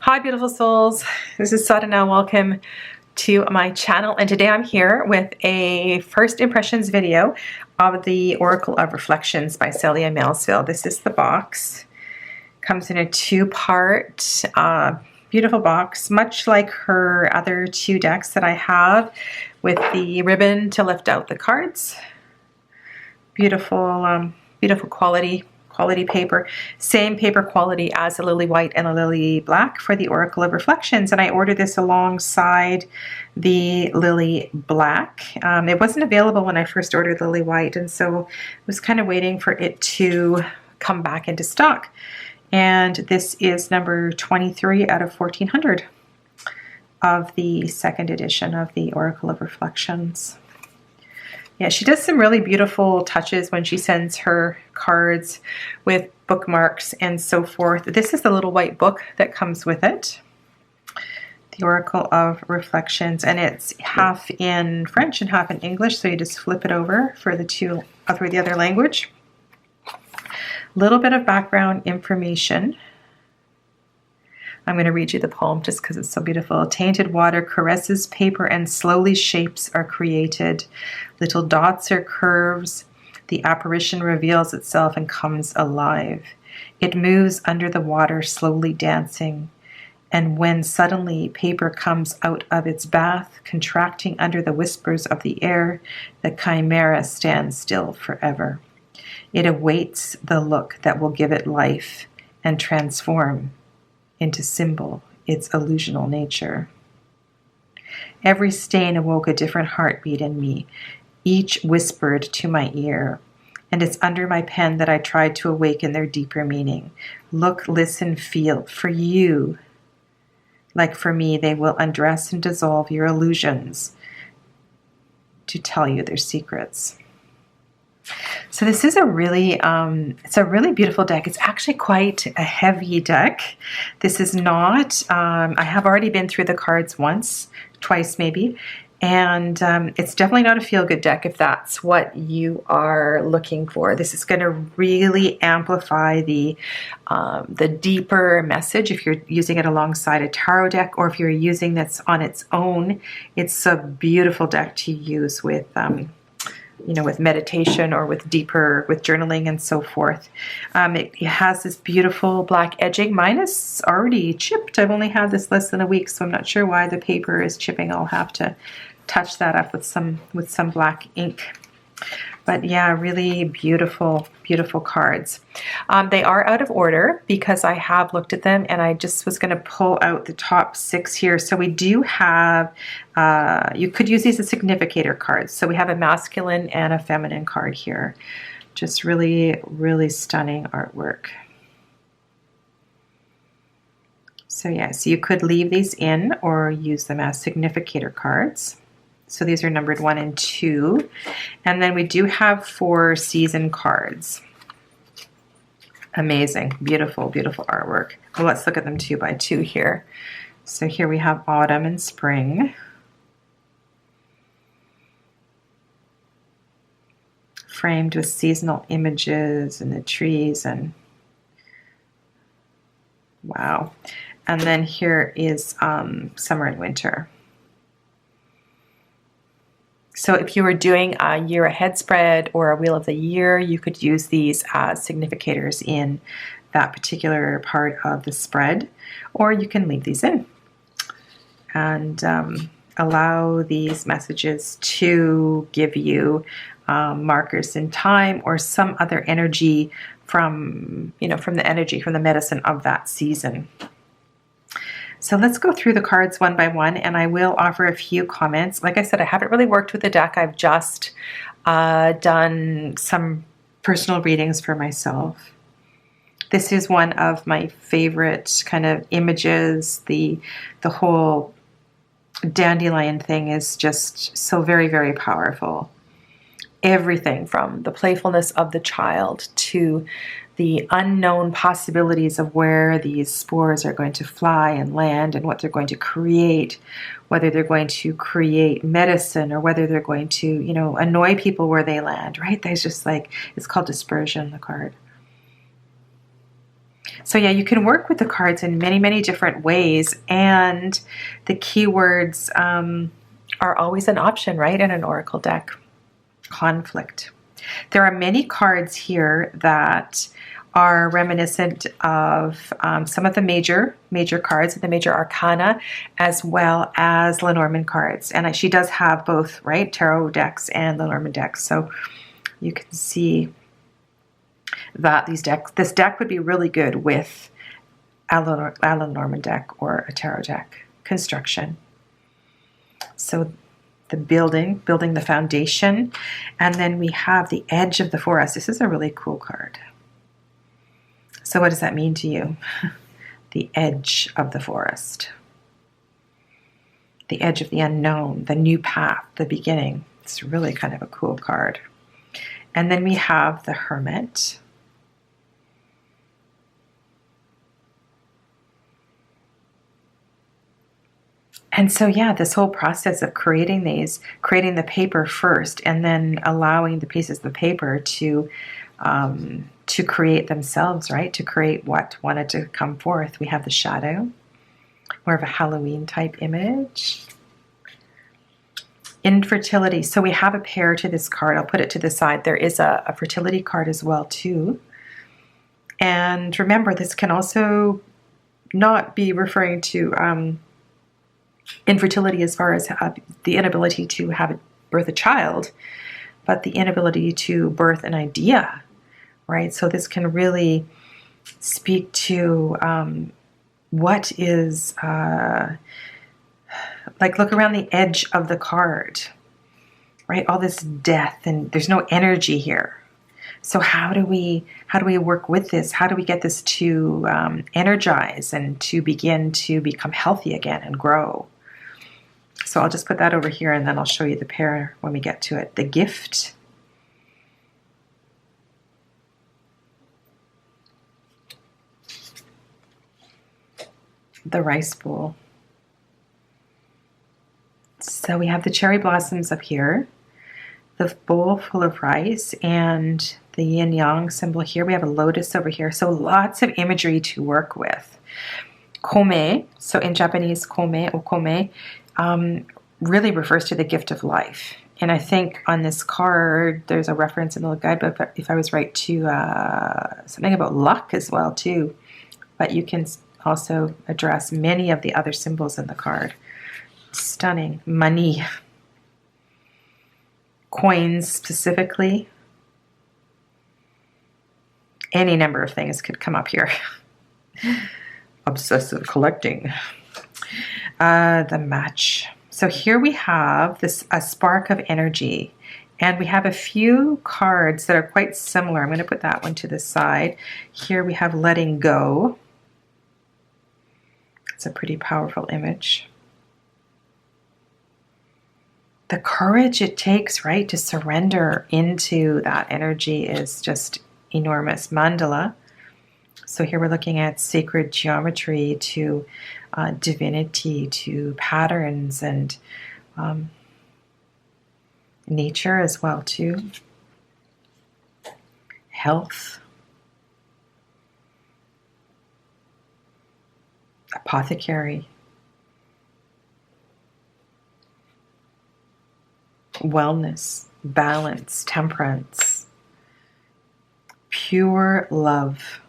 Hi beautiful souls, this is Sadhana. Welcome to my channel, and today I'm here with a first impressions video of the Oracle of Reflections by Célia Melesville. This is the box. Comes in a two-part beautiful box, much like her other two decks that I have, with the ribbon to lift out the cards. Beautiful beautiful quality paper, same paper quality as the Lily White and the Lily Black for the Oracle of Reflections, and I ordered this alongside the Lily Black. It wasn't available when I first ordered Lily White, and so I was kind of waiting for it to come back into stock. And this is number 23 out of 1400 of the second edition of the Oracle of Reflections. Yeah, she does some really beautiful touches when she sends her cards with bookmarks and so forth. This is the little white book that comes with it, the Oracle of Reflections, and it's half in French and half in English, so you just flip it over for the other language. Little bit of background information. I'm going to read you the poem just because it's so beautiful. Tainted water caresses paper and slowly shapes are created. Little dots or curves. The apparition reveals itself and comes alive. It moves under the water, slowly dancing. And when suddenly paper comes out of its bath, contracting under the whispers of the air, the chimera stands still forever. It awaits the look that will give it life and transform into symbol its illusional nature. Every stain awoke a different heartbeat in me, each whispered to my ear, and it's under my pen that I tried to awaken their deeper meaning. Look, listen, feel. For you, like for me, they will undress and dissolve your illusions to tell you their secrets. So this is it's a really beautiful deck. It's actually quite a heavy deck. This is not, I have already been through the cards twice maybe, and it's definitely not a feel-good deck if that's what you are looking for. This is going to really amplify the deeper message if you're using it alongside a tarot deck, or if you're using this on its own. It's a beautiful deck to use with with meditation or with journaling and so forth. It has this beautiful black edging. Mine is already chipped. I've only had this less than a week, so I'm not sure why the paper is chipping. I'll have to touch that up with some black ink. But yeah, really beautiful, beautiful cards. They are out of order because I have looked at them, and I just was going to pull out the top 6 here. So we do have, you could use these as significator cards. So we have a masculine and a feminine card here. Just really, really stunning artwork. So yeah, so you could leave these in or use them as significator cards. So these are numbered 1 and 2. And then we do have 4 season cards. Amazing. Beautiful, beautiful artwork. Well, let's look at them 2 by 2 here. So here we have autumn and spring. Framed with seasonal images and the trees, and wow. And then here is summer and winter. So if you were doing a year ahead spread or a wheel of the year, you could use these as significators in that particular part of the spread, or you can leave these in and allow these messages to give you markers in time or some other energy from the medicine of that season. So let's go through the cards one by one, and I will offer a few comments. Like I said, I haven't really worked with the deck. I've just done some personal readings for myself. This is one of my favorite kind of images. The whole dandelion thing is just so very, very powerful. Everything from the playfulness of the child to the unknown possibilities of where these spores are going to fly and land and what they're going to create, whether they're going to create medicine or whether they're going to, annoy people where they land, right? There's just it's called dispersion, the card. So yeah, you can work with the cards in many, many different ways, and the keywords are always an option, right, in an oracle deck. Conflict. There are many cards here that are reminiscent of some of the major cards, the major arcana, as well as Lenormand cards. And she does have both, right, tarot decks and Lenormand decks. So you can see that this deck would be really good with a Lenormand deck or a tarot deck construction. So the building the foundation, and then we have the edge of the forest. This is a really cool card. So what does that mean to you? The edge of the forest, the edge of the unknown, the new path, the beginning. It's really kind of a cool card. And then we have the Hermit. And so, yeah, this whole process of creating the paper first, and then allowing the pieces of the paper to create themselves, right? To create what wanted to come forth. We have the shadow, more of a Halloween type image. Infertility. So we have a pair to this card. I'll put it to the side. There is a fertility card as well, too. And remember, this can also not be referring to infertility as far as the inability to birth a child, but the inability to birth an idea, right? So this can really speak to what is, like, look around the edge of the card, right? All this death, and there's no energy here. So how do we work with this? How do we get this to energize and to begin to become healthy again and grow? So I'll just put that over here, and then I'll show you the pair when we get to it. The gift. The rice bowl. So we have the cherry blossoms up here, the bowl full of rice, and the yin yang symbol here. We have a lotus over here. So lots of imagery to work with. Kome, so in Japanese, kome or kome, really refers to the gift of life. And I think on this card, there's a reference in the guidebook, if I was right, to something about luck as well, too. But you can also address many of the other symbols in the card. Stunning. Money. Coins specifically. Any number of things could come up here. Obsessive collecting. The match. So here we have a spark of energy, and we have a few cards that are quite similar. I'm going to put that one to the side. Here we have letting go. It's a pretty powerful image. The courage it takes, right, to surrender into that energy is just enormous. Mandala. So here we're looking at sacred geometry to divinity, to patterns, and nature as well, too. Health. Apothecary. Wellness, balance, temperance. Pure love.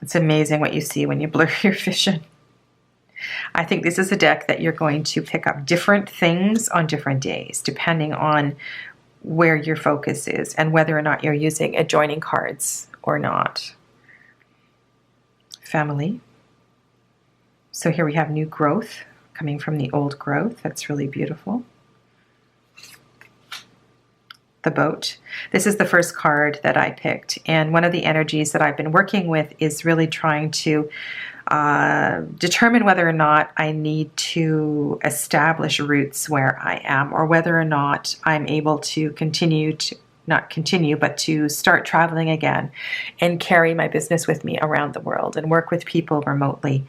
It's amazing what you see when you blur your vision. I think this is a deck that you're going to pick up different things on different days, depending on where your focus is and whether or not you're using adjoining cards or not. Family. So here we have new growth coming from the old growth. That's really beautiful. The boat. This is the first card that I picked, and one of the energies that I've been working with is really trying to determine whether or not I need to establish roots where I am, or whether or not I'm able to not continue, but to start traveling again and carry my business with me around the world and work with people remotely.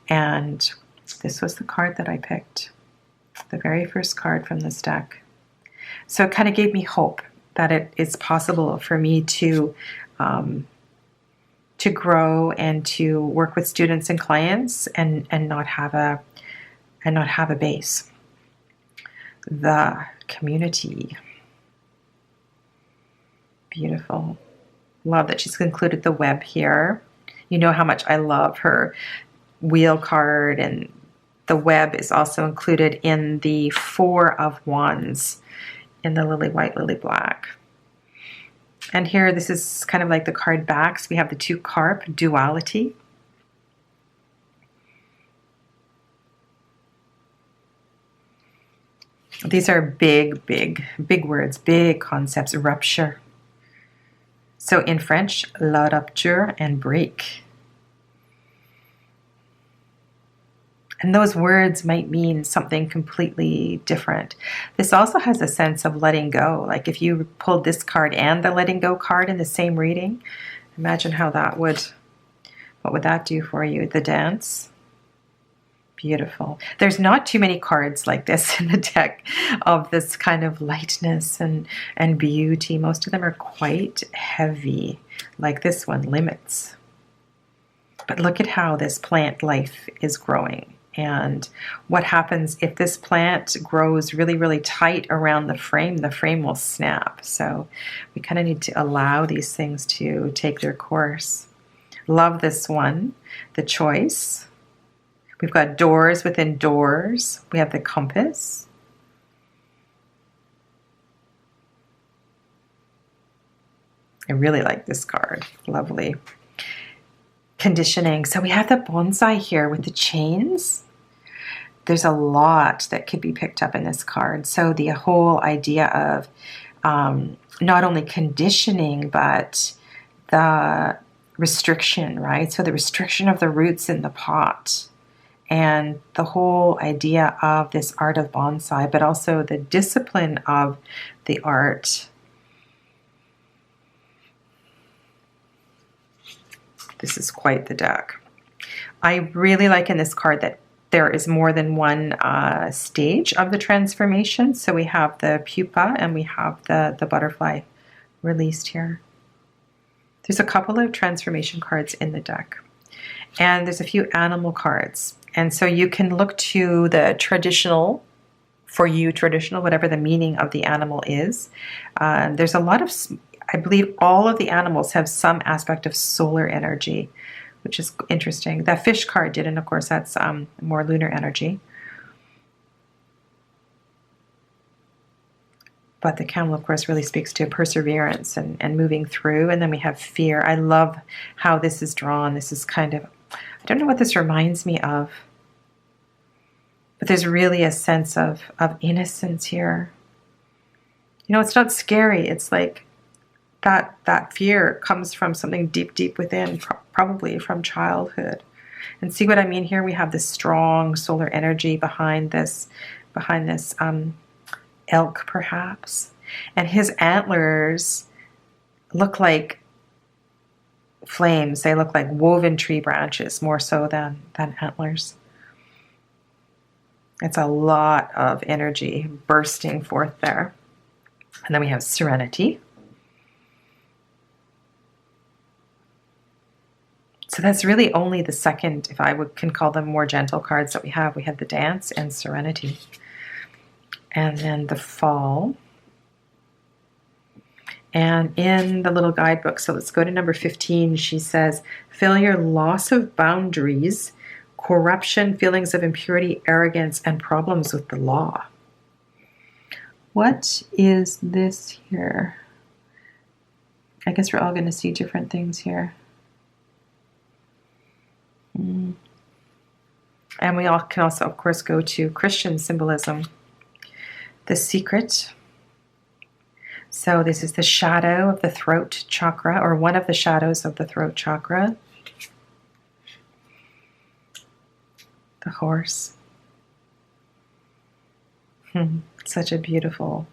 And this was the card that I picked. The very first card from this deck. So it kind of gave me hope that it is possible for me to grow and to work with students and clients and not have a base. The community. Beautiful. Love that she's included the web here. You know how much I love her wheel card, and the web is also included in the Four of Wands in the Lily White, Lily Black. And here, this is kind of like the card backs. We have the two carp, duality. These are big, big, big words, big concepts. Rupture. So in French, la rupture and break. And those words might mean something completely different. This also has a sense of letting go. Like if you pulled this card and the letting go card in the same reading, imagine how that would, what would that do for you? The dance. Beautiful. There's not too many cards like this in the deck of this kind of lightness and beauty. Most of them are quite heavy, like this one, limits. But look at how this plant life is growing. And what happens if this plant grows really, really tight around the frame will snap. So we kind of need to allow these things to take their course. Love this one, the choice. We've got doors within doors. We have the compass. I really like this card. Lovely. Conditioning. So we have the bonsai here with the chains. There's a lot that could be picked up in this card. So the whole idea of not only conditioning, but the restriction, right? So the restriction of the roots in the pot. And the whole idea of this art of bonsai, but also the discipline of the art. This is quite the deck. I really like in this card that there is more than one stage of the transformation. So we have the pupa and we have the butterfly released here. There's a couple of transformation cards in the deck. And there's a few animal cards. And so you can look to the traditional, for you traditional, whatever the meaning of the animal is. There's a lot of, I believe all of the animals have some aspect of solar energy, which is interesting. That fish card did, and of course that's more lunar energy. But the camel, of course, really speaks to perseverance and moving through. And then we have fear. I love how this is drawn. This is kind of, I don't know what this reminds me of, but there's really a sense of innocence here. You know, it's not scary. It's like that fear comes from something deep, deep within, probably from childhood. And see what I mean here? We have this strong solar energy behind this elk, perhaps. And his antlers look like flames. They look like woven tree branches more so than antlers. It's a lot of energy bursting forth there. And then we have serenity. So that's really only the second, if I can call them more gentle cards that we have. We have the dance and serenity. And then the fall. And in the little guidebook, so let's go to number 15, she says, failure, loss of boundaries, corruption, feelings of impurity, arrogance, and problems with the law. What is this here? I guess we're all going to see different things here. And we all can also, of course, go to Christian symbolism. The secret. So this is the shadow of the throat chakra, or one of the shadows of the throat chakra. The horse. Such a beautiful.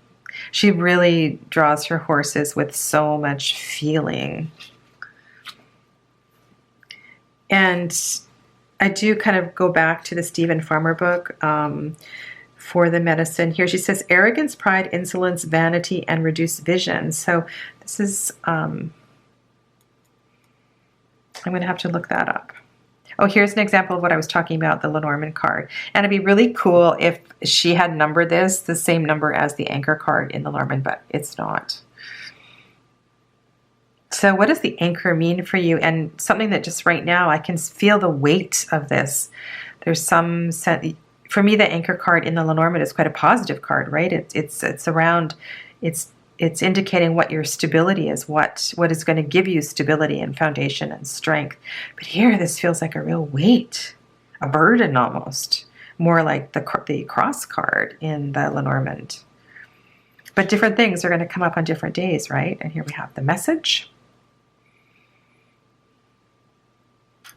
She really draws her horses with so much feeling. And I do kind of go back to the Stephen Farmer book, for the medicine. Here she says arrogance, pride, insolence, vanity, and reduced vision. So this is, I'm going to have to look that up. Oh, here's an example of what I was talking about, the Lenormand card. And it'd be really cool if she had numbered this the same number as the anchor card in the Lenormand, but it's not. So what does the anchor mean for you? And something that just right now, I can feel the weight of this. There's some sense, for me, the anchor card in the Lenormand is quite a positive card, right? It's around, it's indicating what your stability is, what is going to give you stability and foundation and strength. But here, this feels like a real weight, a burden almost, more like the cross card in the Lenormand. But different things are going to come up on different days, right? And here we have the message.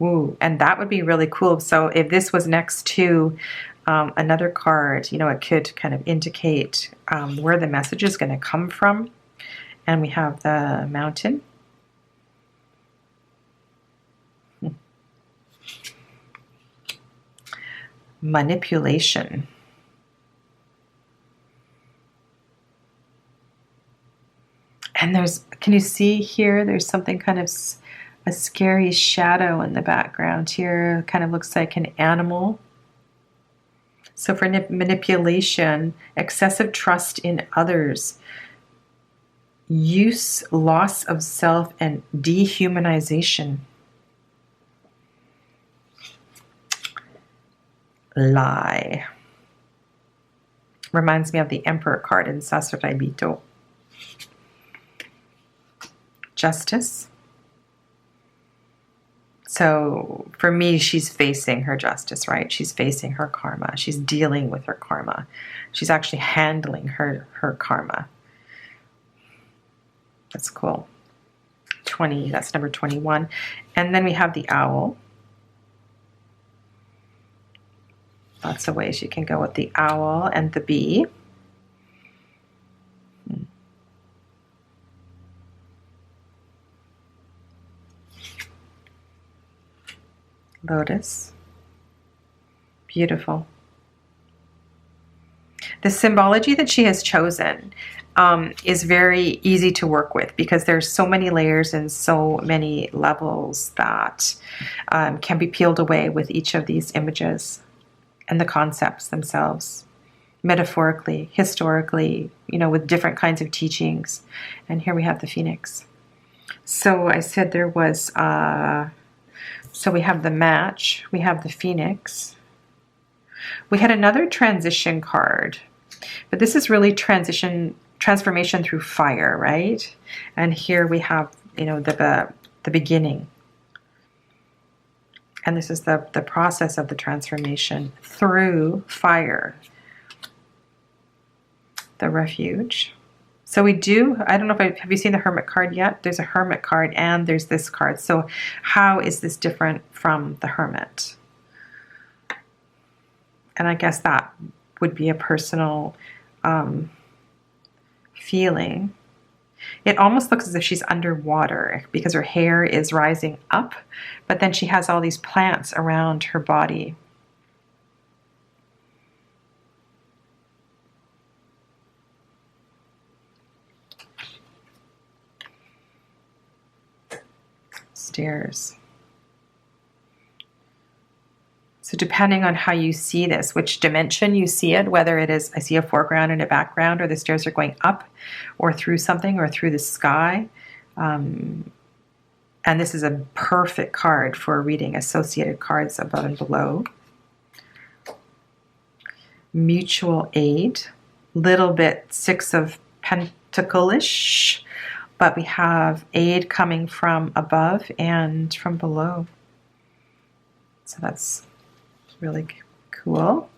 Ooh, and that would be really cool. So if this was next to another card, you know, it could kind of indicate where the message is going to come from. And we have the mountain. Manipulation. And can you see here, there's something kind of a scary shadow in the background here. It kind of looks like an animal. So for manipulation, excessive trust in others, use, loss of self, and dehumanization. Lie. Reminds me of the Emperor card in Sasraibito. Justice. So for me, she's facing her justice, right? She's facing her karma. She's dealing with her karma. She's actually handling her karma. That's cool. 20, that's number 21. And then we have the owl. Lots of ways you can go with the owl and the bee. Lotus. Beautiful. The symbology that she has chosen is very easy to work with because there's so many layers and so many levels that can be peeled away with each of these images and the concepts themselves, metaphorically, historically, you know, with different kinds of teachings. And here we have the phoenix. So I said there was... So we have the match, we have the phoenix. We had another transition card, but this is really transformation through fire, right? And here we have, you know, the beginning. And this is the process of the transformation through fire. The refuge. So we do, I don't know if have you seen the Hermit card yet? There's a Hermit card and there's this card. So how is this different from the Hermit? And I guess that would be a personal feeling. It almost looks as if she's underwater because her hair is rising up, but then she has all these plants around her body. Stairs. So depending on how you see this, which dimension you see it, whether it is, I see a foreground and a background, or the stairs are going up or through something or through the sky. And this is a perfect card for reading associated cards above and below. Mutual aid, little bit Six of Pentacles-ish. But we have aid coming from above and from below. So that's really cool.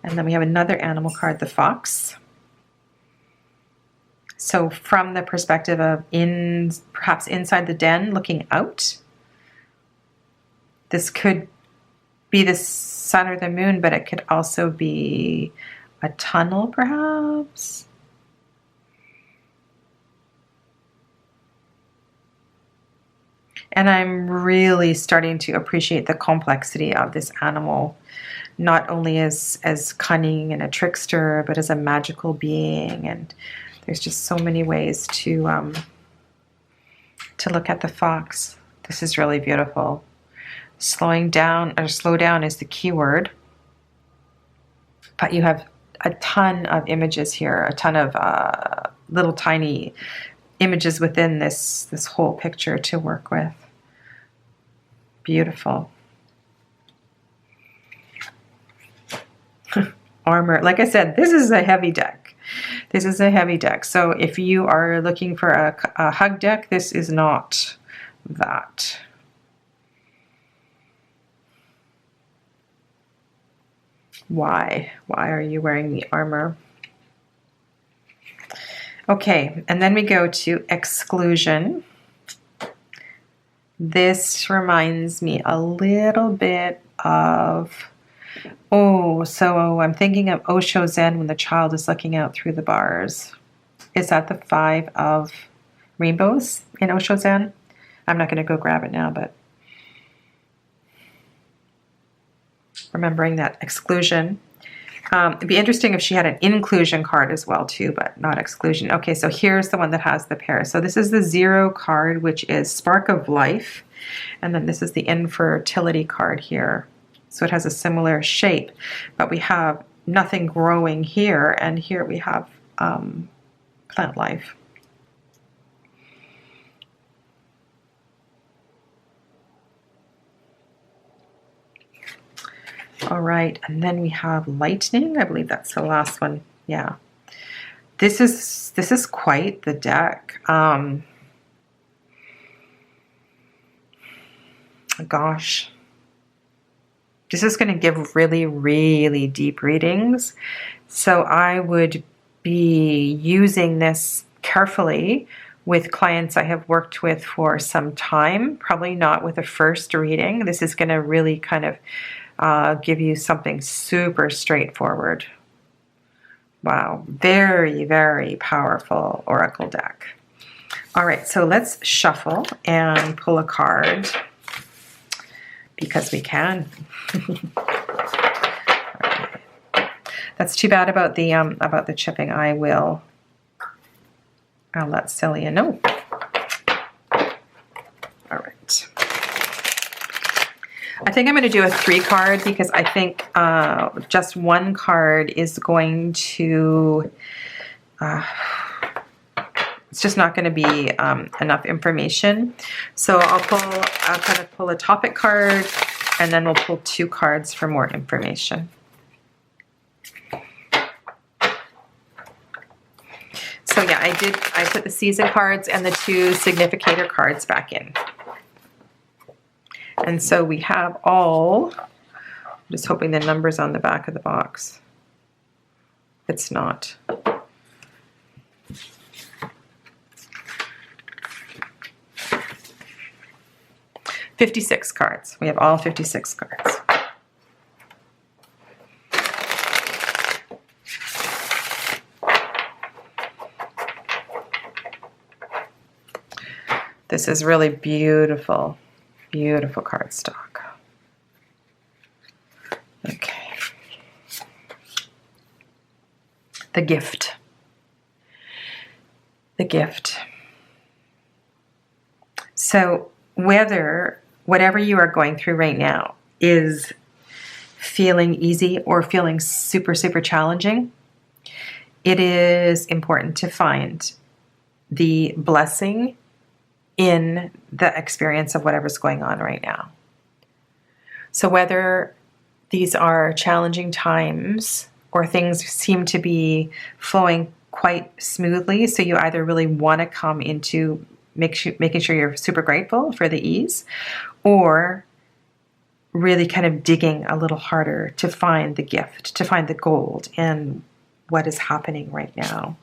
And then we have another animal card, the fox. So from the perspective of perhaps inside the den looking out. This could be the sun or the moon, but it could also be a tunnel perhaps. And I'm really starting to appreciate the complexity of this animal not only as cunning and a trickster, but as a magical being. And there's just so many ways to look at the fox. This is really beautiful. Slowing down, or slow down, is the key word. But you have a ton of images here, a ton of little tiny images within this whole picture to work with. Beautiful. Armor. Like I said, this is a heavy deck. This is a heavy deck. So if you are looking for a hug deck, this is not that. Why? Why are you wearing the armor? Okay, and then we go to exclusion. This reminds me a little bit of, so I'm thinking of Osho Zen when the child is looking out through the bars. Is that the 5 of rainbows in Osho Zen? I'm not going to go grab it now, but remembering that exclusion. It'd be interesting if she had an inclusion card as well too, but not exclusion. Okay, so here's the one that has the pair. So this is the 0 card, which is spark of life. And then this is the infertility card here. So it has a similar shape, but we have nothing growing here. And here we have plant life. All right, and then we have lightning. I believe that's the last one. Yeah, this is quite the deck. Gosh, this is going to give really, really deep readings. So I would be using this carefully with clients I have worked with for some time. Probably not with a first reading. This is going to really kind of give you something super straightforward. Wow, very, very powerful oracle deck. All right, so let's shuffle and pull a card because we can. Right. That's too bad about the chipping. I'll let Célia know. All right. I think I'm going to do a 3 card because I think just 1 card is going to, it's just not going to be enough information. So I'll kind of pull a topic card, and then we'll pull 2 cards for more information. So yeah, I put the season cards and the 2 significator cards back in. And so we have all, I'm just hoping the number's on the back of the box. It's not. $56 cards. We have all 56 cards. This is really beautiful. Beautiful cardstock. Okay. The gift. The gift. So whatever you are going through right now is feeling easy or feeling super, super challenging, it is important to find the blessing in the experience of whatever's going on right now. So whether these are challenging times or things seem to be flowing quite smoothly, so you either really want to come into making sure you're super grateful for the ease, or really kind of digging a little harder to find the gift, to find the gold in what is happening right now.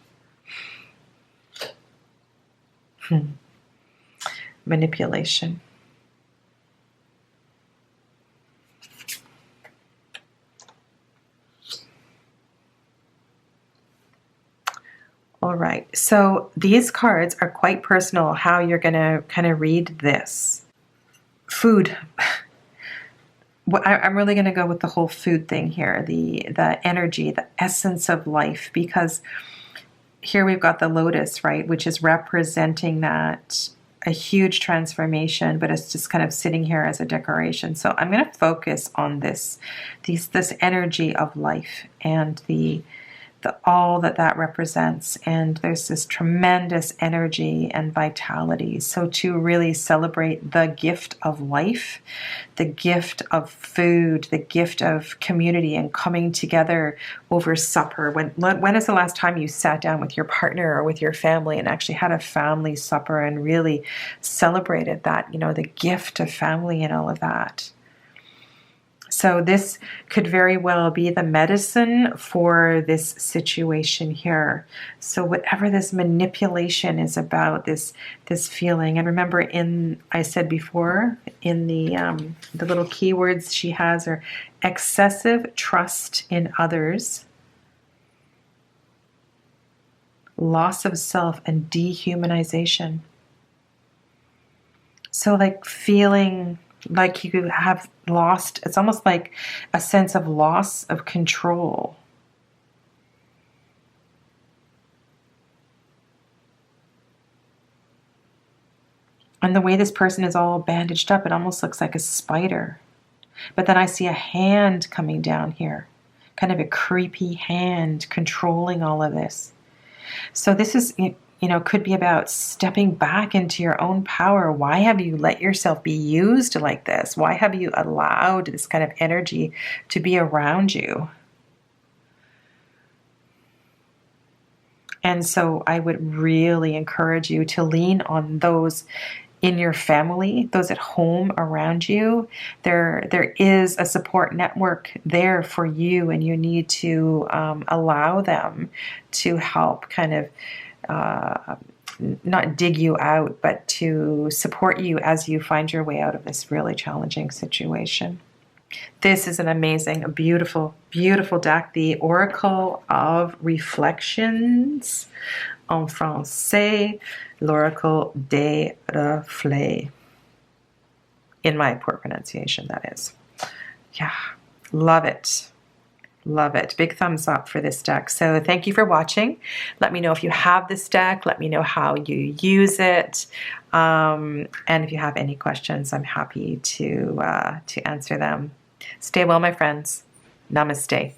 Manipulation. All right, so these cards are quite personal, how you're going to kind of read this. Food. I'm really going to go with the whole food thing here, the energy, the essence of life, because here we've got the lotus, right, which is representing that a huge transformation, but it's just kind of sitting here as a decoration. So I'm going to focus on this energy of life and the all that represents. And there's this tremendous energy and vitality. So to really celebrate the gift of life, the gift of food, the gift of community and coming together over supper. When is the last time you sat down with your partner or with your family and actually had a family supper and really celebrated that, the gift of family and all of that? So this could very well be the medicine for this situation here. So whatever this manipulation is about, this feeling, and remember, I said before, in the little keywords she has are excessive trust in others, loss of self, and dehumanization. So like feeling like you have lost, it's almost like a sense of loss of control. And the way this person is all bandaged up, it almost looks like a spider. But then I see a hand coming down here, kind of a creepy hand controlling all of this. So this is, could be about stepping back into your own power. Why have you let yourself be used like this? Why have you allowed this kind of energy to be around you? And so I would really encourage you to lean on those in your family, those at home around you. There is a support network there for you, and you need to allow them to help kind of not dig you out, but to support you as you find your way out of this really challenging situation. This is an amazing, beautiful, beautiful deck, the Oracle of Reflections, en français, l'Oracle des Reflets. In my poor pronunciation, that is. Yeah, love it. Love it. Big thumbs up for this deck. So thank you for watching. Let me know if you have this deck. Let me know how you use it. And if you have any questions, I'm happy to answer them. Stay well, my friends. Namaste.